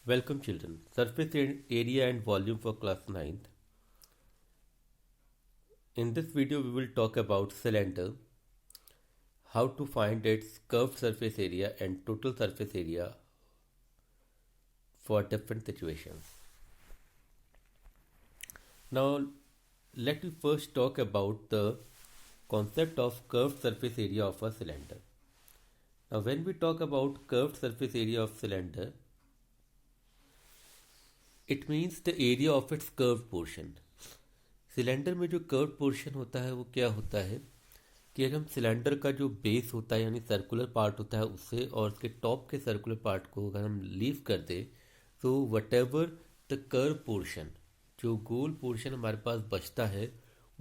Welcome children. Surface area and volume for class 9th. In this video we will talk about cylinder, how to find its curved surface area and total surface area for different situations. Now let me first talk about the concept of curved surface area of a cylinder. Now when we talk about curved surface area of cylinder, it means the area of its curved portion. Cylinder में जो curve portion होता है वो क्या होता है कि अगर हम सिलेंडर का जो बेस होता है यानी सर्कुलर पार्ट होता है उससे और उसके टॉप के सर्कुलर पार्ट को अगर हम लीव कर दें तो what ever the curve portion, जो गोल पोर्शन हमारे पास बचता है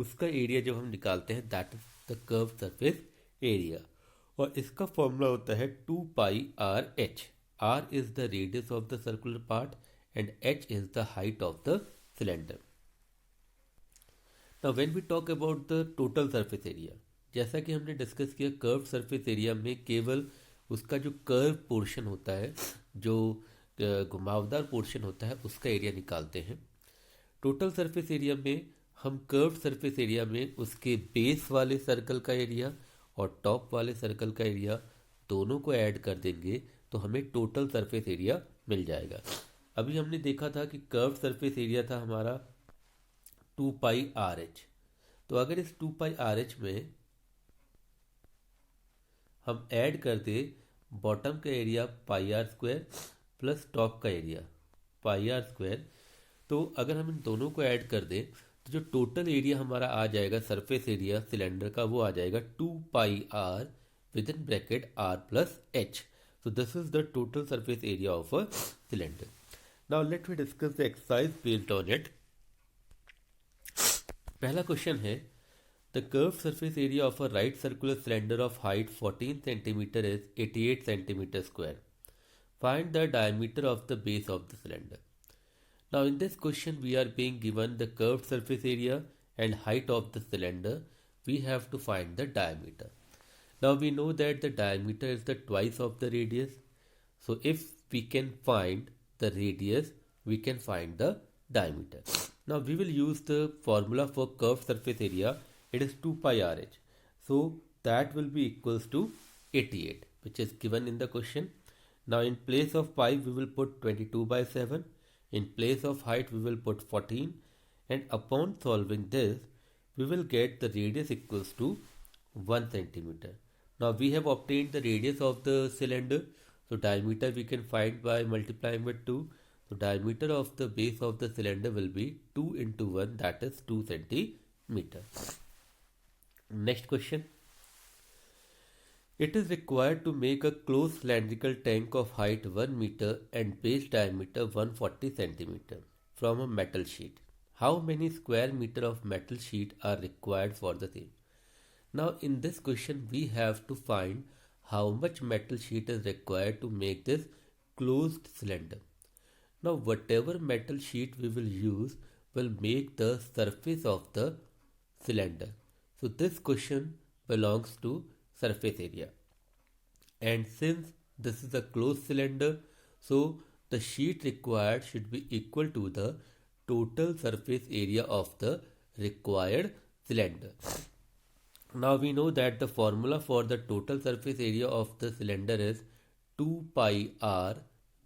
उसका एरिया जब हम निकालते हैं that is the curve surface area. और इसका फॉर्मूला होता है 2πr(h). r is the radius of the circular part and h is the height of the cylinder. Now when we talk about the total surface area, जैसा कि हमने discuss किया curve surface area में केवल उसका जो कर्व पोर्शन होता है, जो घुमावदार पोर्शन होता है उसका एरिया निकालते हैं। टोटल सरफेस एरिया में हम कर्व सरफेस एरिया में उसके बेस वाले सर्कल का एरिया और टॉप वाले सर्कल का एरिया दोनों को ऐड कर देंगे तो हमें टोटल सरफेस एरिया मिल जाएगा। अभी हमने देखा था कि कर्व सरफेस एरिया था हमारा 2πr(h). तो अगर इस 2πr(h) में हम ऐड कर दे बॉटम का एरिया πr² प्लस टॉप का एरिया πr², तो अगर हम इन दोनों को ऐड कर दें तो जो टोटल एरिया हमारा आ जाएगा सरफेस एरिया सिलेंडर का वो आ जाएगा 2πr with in bracket r plus h। So this is the total surface area of a cylinder. Now let me discuss the exercise based on it. पहला question है the curve surface area of a right circular cylinder of height 14 centimetre is 88 centimetre square. Find the diameter of the base of the cylinder. Now in this question we are being given the curve surface area and height of the cylinder. We have to find the diameter. Now we know that the diameter is the twice of the radius, so if we can find the radius we can find the diameter. Now we will use the formula for curved surface area. It is 2πr(h). So that will be equals to 88, which is given in the question. Now in place of pi we will put 22/7. In place of height we will put 14, and upon solving this we will get the radius equals to 1 centimeter. Now we have obtained the radius of the cylinder, so diameter we can find by multiplying with 2. So diameter of the base of the cylinder will be 2 into 1, that is 2 centimeter. Next question. It is required to make a closed cylindrical tank of height 1 meter and base diameter 140 centimeter from a metal sheet. How many square meter of metal sheet are required for the same? Now in this question we have to find how much metal sheet is required to make this closed cylinder. Now whatever metal sheet we will use will make the surface of the cylinder. So this question belongs to surface area, and since this is a closed cylinder, so the sheet required should be equal to the total surface area of the required cylinder. Now we know that the formula for the total surface area of the cylinder is 2πr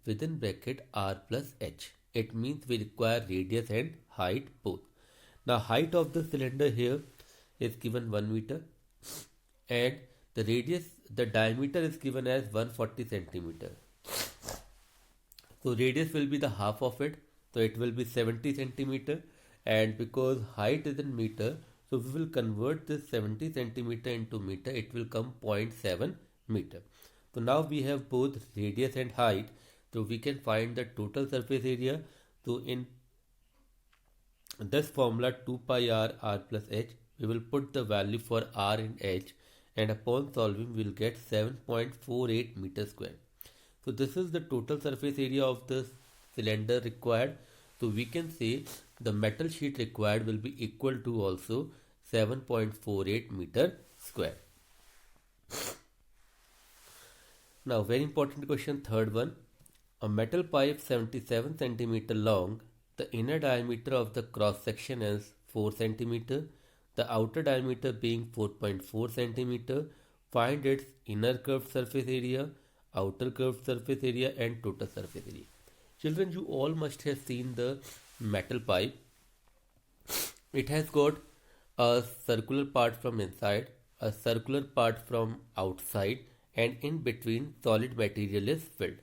within bracket r plus h. It means we require radius and height both. Now height of the cylinder here is given 1 meter and the radius, the diameter is given as 140 centimeter. So radius will be the half of it, so it will be 70 centimeter, and because height is in meter, so we will convert this 70 centimeter into meter. It will come 0.7 meter. So now we have both radius and height, so we can find the total surface area. So in this formula 2πr r plus h, we will put the value for r and h, and upon solving we will get 7.48 meter square. So this is the total surface area of the cylinder required. So we can say the metal sheet required will be equal to also 7.48 meter square. Now very important question, third one. A metal pipe 77 centimeter long, the inner diameter of the cross section is 4 centimeter, the outer diameter being 4.4 centimeter. Find its inner curved surface area, outer curved surface area and total surface area. Children, you all must have seen the metal pipe. It has got a circular part from inside, a circular part from outside, and in between solid material is filled.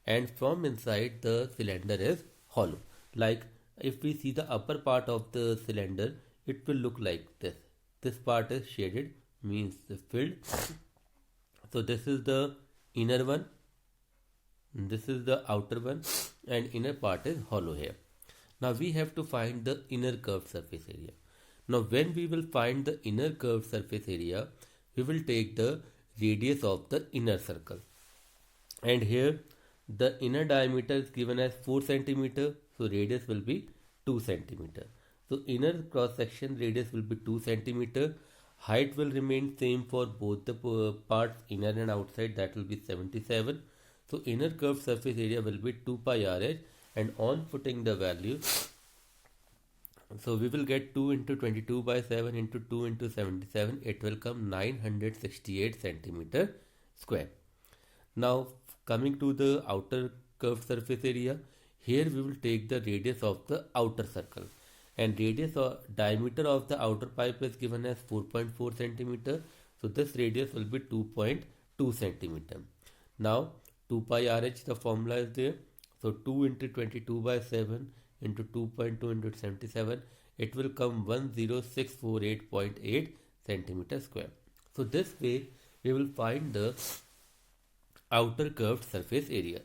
And from inside the cylinder is hollow. Like if we see the upper part of the cylinder, it will look like this. This part is shaded, means filled. So this is the inner one, this is the outer one, and inner part is hollow here. Now we have to find the inner curved surface area. Now when we will find the inner curved surface area, we will take the radius of the inner circle. And here the inner diameter is given as 4 centimeter, so radius will be 2 centimeter. So inner cross section radius will be 2 centimeter. Height will remain same for both the parts, inner and outside, that will be 77. So inner curved surface area will be 2 pi rh, and on putting the value, so we will get 2 into 22 by 7 into 2 into 77, it will come 968 centimeter square. Now coming to the outer curved surface area, here we will take the radius of the outer circle, and radius or diameter of the outer pipe is given as 4.4 centimeter. So this radius will be 2.2 centimeter. Now 2 pi rh, the formula is there. So 2 into 22 by 7 into 2.2 into 77, it will come 10648.8 centimeter square. So this way we will find the outer curved surface area.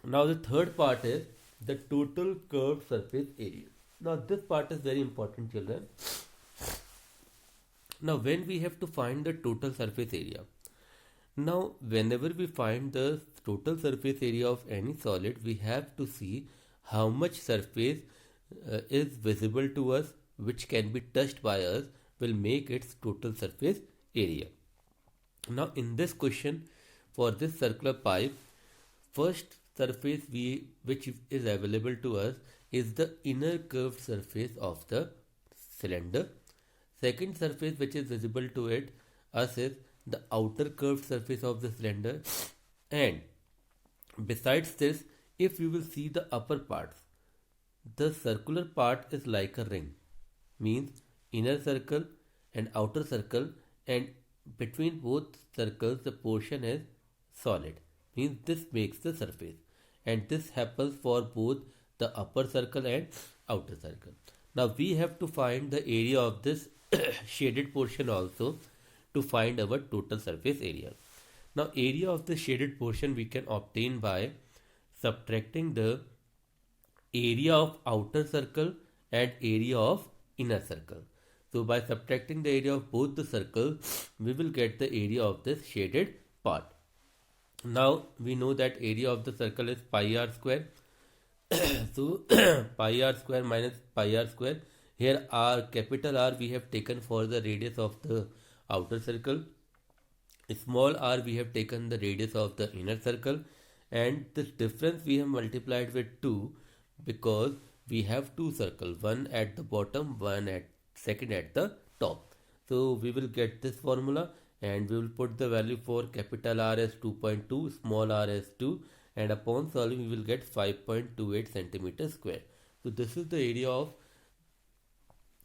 Now the third part is the total curved surface area. Now this part is very important, children. Now when we have to find the total surface area, now whenever we find the total surface area of any solid, we have to see how much surface is visible to us, which can be touched by us, will make its total surface area. Now in this question, for this circular pipe, first surface which is available to us is the inner curved surface of the cylinder. Second surface which is visible to us is the outer curved surface of the cylinder. And besides this, if you will see the upper parts, the circular part is like a ring, means inner circle and outer circle, and between both circles the portion is solid, means this makes the surface, and this happens for both the upper circle and outer circle. Now we have to find the area of this shaded portion also to find our total surface area. Now area of the shaded portion we can obtain by subtracting the area of outer circle and area of inner circle. So by subtracting the area of both the circles, we will get the area of this shaded part. Now we know that area of the circle is pi r square. So pi r square minus pi r square. Here r, capital R, we have taken for the radius of the outer circle. Small r we have taken the radius of the inner circle, and this difference we have multiplied with 2 because we have two circles, one at the bottom, one at second at the top. So we will get this formula, and we will put the value for capital R as 2.2, small r as 2, and upon solving we will get 5.28 centimeter square. So this is the area of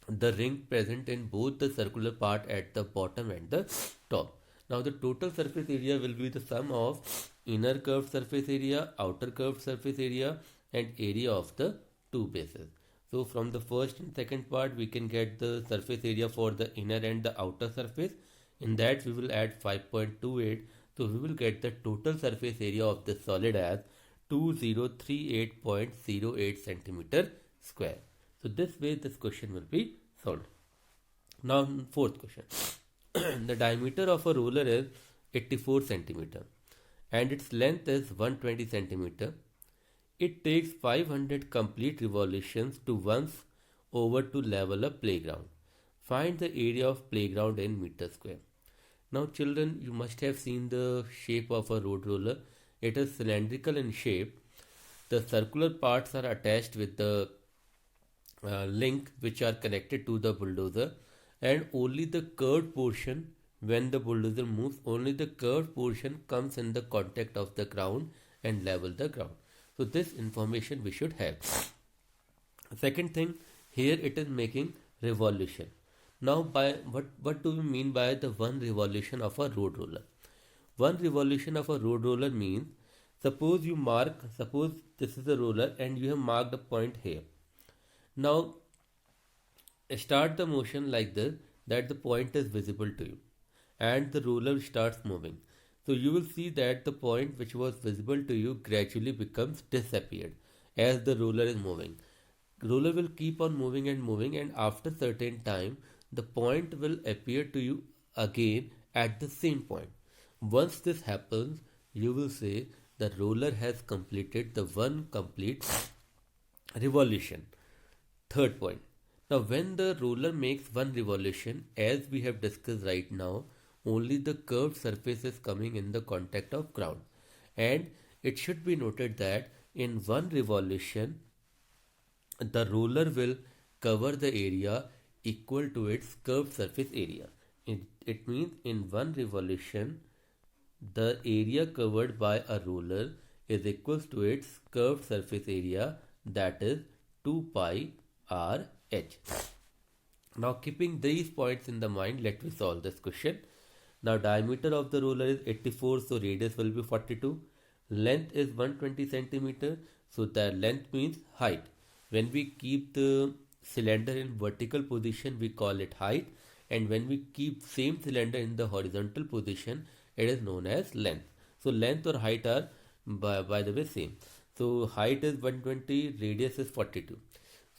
the ring present in both the circular part at the bottom and the top. Now the total surface area will be the sum of inner curved surface area, outer curved surface area, and area of the two bases. So from the first and second part we can get the surface area for the inner and the outer surface. In that we will add 5.28. So we will get the total surface area of the solid as 2038.08 centimeter square. So this way this question will be solved. Now fourth question. The diameter of a roller is 84 centimeter and its length is 120 centimeter. It takes 500 complete revolutions to once over to level a playground. Find the area of playground in meter square. Now children, you must have seen the shape of a road roller. It is cylindrical in shape. The circular parts are attached with the link which are connected to the bulldozer, and only the curved portion, when the bulldozer moves, only the curved portion comes in the contact of the ground and level the ground. So this information we should have. Second thing, here it is making revolution. Now, by what do we mean by the one revolution of a road roller? One revolution of a road roller means, suppose this is a roller and you have marked a point here. Now start the motion like this, that the point is visible to you and the roller starts moving. So you will see that the point which was visible to you gradually becomes disappeared as the roller is moving. Roller will keep on moving and moving, and after certain time the point will appear to you again at the same point. Once this happens, you will say the roller has completed the one complete revolution. Third point. Now, when the roller makes one revolution, as we have discussed right now, only the curved surface is coming in the contact of ground. And it should be noted that in one revolution, the roller will cover the area equal to its curved surface area. It means in one revolution, the area covered by a roller is equal to its curved surface area, that is 2 pi r h. Now, keeping these points in the mind, let me solve this question. Now, diameter of the roller is 84, so radius will be 42. Length is 120 centimeter, so the length means height. When we keep the cylinder in vertical position, we call it height, and when we keep same cylinder in the horizontal position, it is known as length. So length or height are by the way same. So height is 120, radius is 42.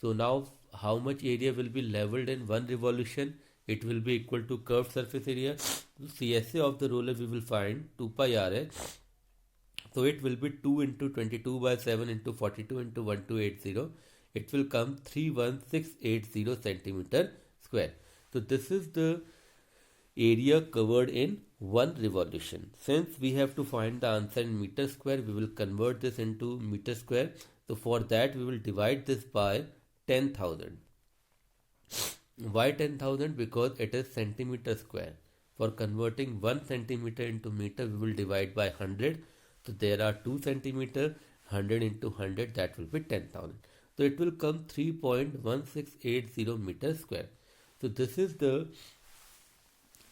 So now how much area will be leveled in one revolution? It will be equal to curved surface area. So CSA of the roller we will find 2 pi rh. So it will be 2 into 22 by 7 into 42 into 1280. It will come 31680 centimeter square. So this is the area covered in one revolution. Since we have to find the answer in meter square, we will convert this into meter square. So for that we will divide this by 10,000. Why 10,000? Because it is centimeter square. For converting 1 centimeter into meter, we will divide by 100. So there are 2 centimeter, 100 into 100, that will be 10,000. So it will come 3.1680 meters square. So this is the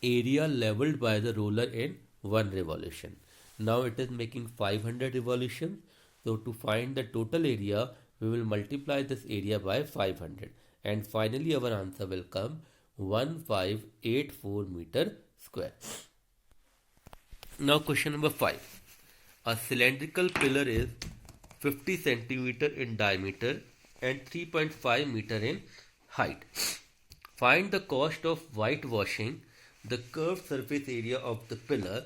area leveled by the roller in one revolution. Now it is making 500 revolutions. So to find the total area, we will multiply this area by 500. And finally our answer will come 1584 meter square. Now question number 5. A cylindrical pillar is 50 centimeter in diameter and 3.5 meter in height. Find the cost of whitewashing the curved surface area of the pillar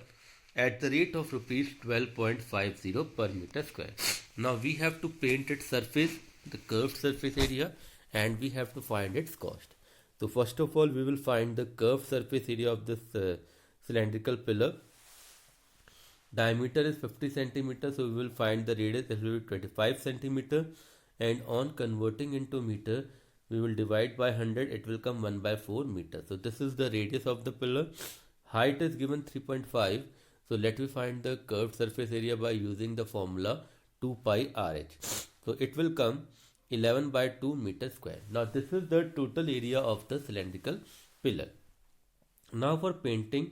at the rate of rupees 12.50 per meter square. Now we have to paint its surface, the curved surface area, and we have to find its cost. So first of all, we will find the curved surface area of this cylindrical pillar. Diameter is 50 centimeter, so we will find the radius, it will be 25 centimeter, and on converting into meter, we will divide by 100, it will come 1 by 4 meter. So this is the radius of the pillar. Height is given 3.5. So let me find the curved surface area by using the formula 2 pi rh. So it will come 11 by 2 meter square. Now this is the total area of the cylindrical pillar. Now for painting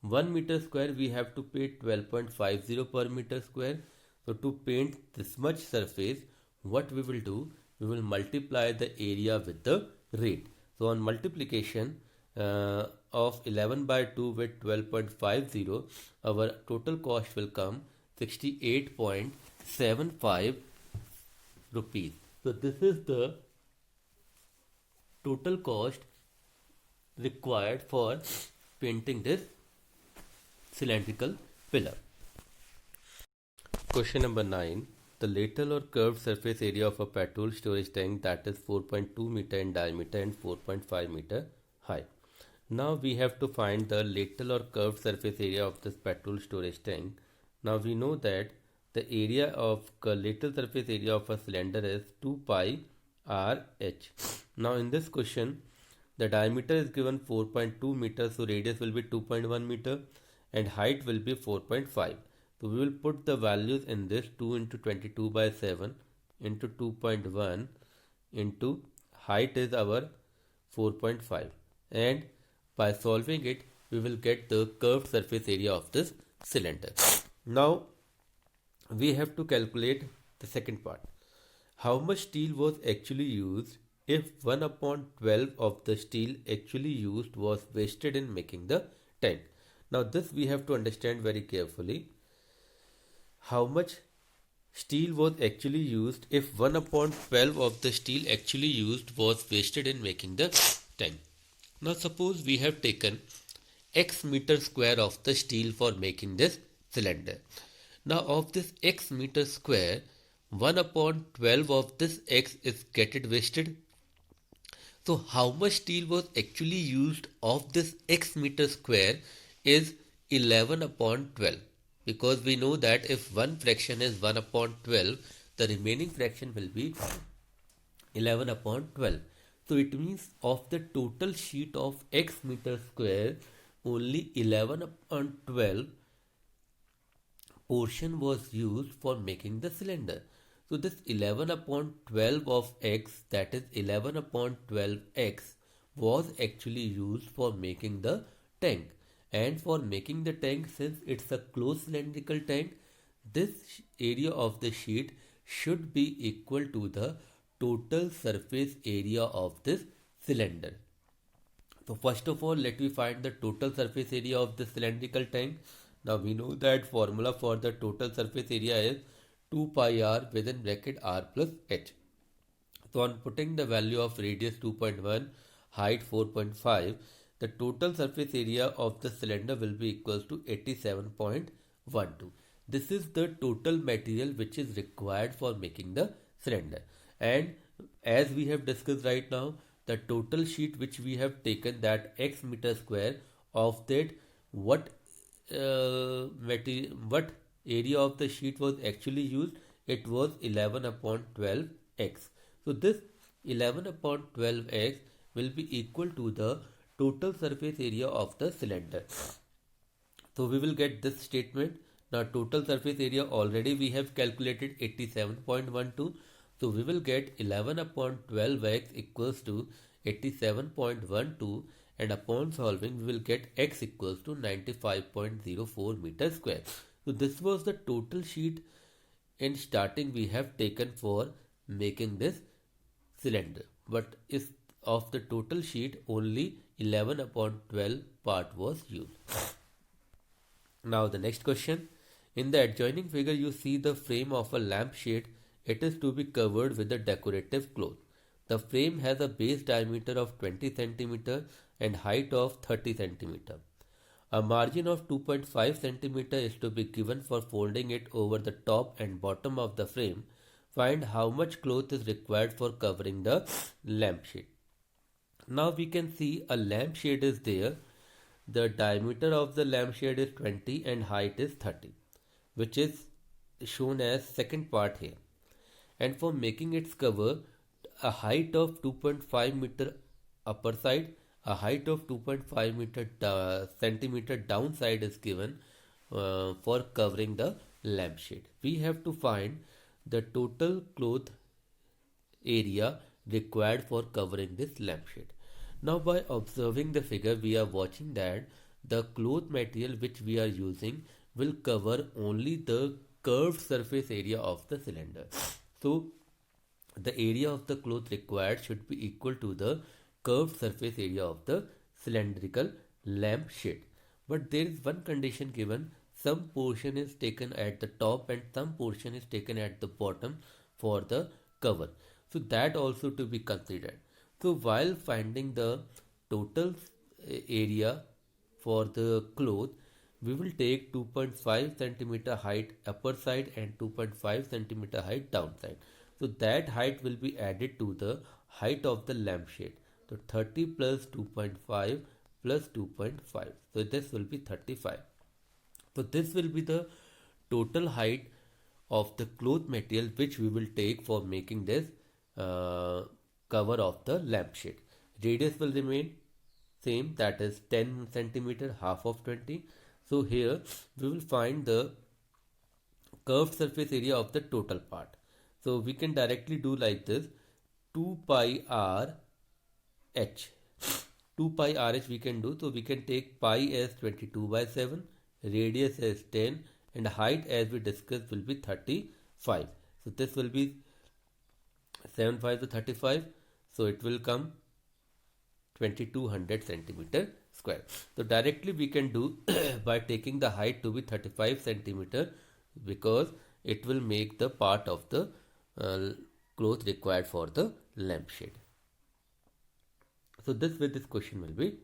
1 meter square, we have to pay 12.50 per meter square. So to paint this much surface, what we will do, we will multiply the area with the rate. So on multiplication of 11 by 2 with 12.50, our total cost will come 68.75 rupees. So this is the total cost required for painting this cylindrical pillar. Question number 9. The lateral or curved surface area of a petrol storage tank that is 4.2 meter in diameter and 4.5 meter high. Now we have to find the lateral or curved surface area of this petrol storage tank. Now we know that the area of lateral surface area of a cylinder is 2 pi RH. Now in this question, the diameter is given 4.2 meters, so radius will be 2.1 meter and height will be 4.5. So we will put the values in this 2 into 22 by 7 into 2.1 into height is our 4.5, and by solving it we will get the curved surface area of this cylinder. Now we have to calculate the second part. How much steel was actually used if 1 upon 12 of the steel actually used was wasted in making the tank? Now this we have to understand very carefully. How much steel was actually used if 1 upon 12 of the steel actually used was wasted in making the tank. Now suppose we have taken x meter square of the steel for making this cylinder. Now of this x meter square, 1 upon 12 of this x is get wasted. So how much steel was actually used of this x meter square is 11 upon 12. Because we know that if one fraction is 1 upon 12, the remaining fraction will be 11 upon 12. So it means of the total sheet of x meter square, only 11 upon 12 portion was used for making the cylinder. So this 11 upon 12 of x, that is 11 upon 12x, was actually used for making the tank. And for making the tank, since it's a closed cylindrical tank, this area of the sheet should be equal to the total surface area of this cylinder. So first of all, let me find the total surface area of the cylindrical tank. Now we know that formula for the total surface area is 2 pi r within bracket r plus h. So on putting the value of radius 2.1, height 4.5, the total surface area of the cylinder will be equals to 87.12. This is the total material which is required for making the cylinder. And as we have discussed right now, the total sheet which we have taken, that x meter square, of that what what area of the sheet was actually used, it was 11 upon 12x. So this 11 upon 12x will be equal to the total surface area of the cylinder. So we will get this statement. Now total surface area already we have calculated 87.12. So we will get 11 upon 12x equals to 87.12, and upon solving we will get x equals to 95.04 meter square. So this was the total sheet in starting we have taken for making this cylinder. But is of the total sheet, only 11 upon 12 part was used. Now the next question. In the adjoining figure you see the frame of a lampshade. It is to be covered with a decorative cloth. The frame has a base diameter of 20 cm and height of 30 cm. A margin of 2.5 cm is to be given for folding it over the top and bottom of the frame. Find how much cloth is required for covering the lampshade. Now we can see a lampshade is there. The diameter of the lampshade is 20 and height is 30, which is shown as second part here. And for making its cover, a height of 2.5 meter upper side, a height of 2.5 centimeter downside is given for covering the lampshade. We have to find the total cloth area required for covering this lampshade. Now by observing the figure, we are watching that the cloth material which we are using will cover only the curved surface area of the cylinder. So the area of the cloth required should be equal to the curved surface area of the cylindrical lampshade. But there is one condition given: some portion is taken at the top and some portion is taken at the bottom for the cover. So that also to be considered. So while finding the total area for the cloth, we will take 2.5 centimeter height upper side and 2.5 centimeter height downside. So that height will be added to the height of the lampshade. So 30 plus 2.5 plus 2.5. So this will be 35. So this will be the total height of the cloth material which we will take for making this cover of the lampshade. Radius will remain same, that is 10 centimeter, half of 20. So here we will find the curved surface area of the total part. So we can directly do like this: 2 pi r h. 2 pi rh we can do. So we can take pi as 22/7, radius as 10, and height as we discussed will be 35. So this will be 7 5 to 35. So it will come 2200 centimeter square. So directly we can do by taking the height to be 35 centimeter, because it will make the part of the cloth required for the lampshade. So this way this question will be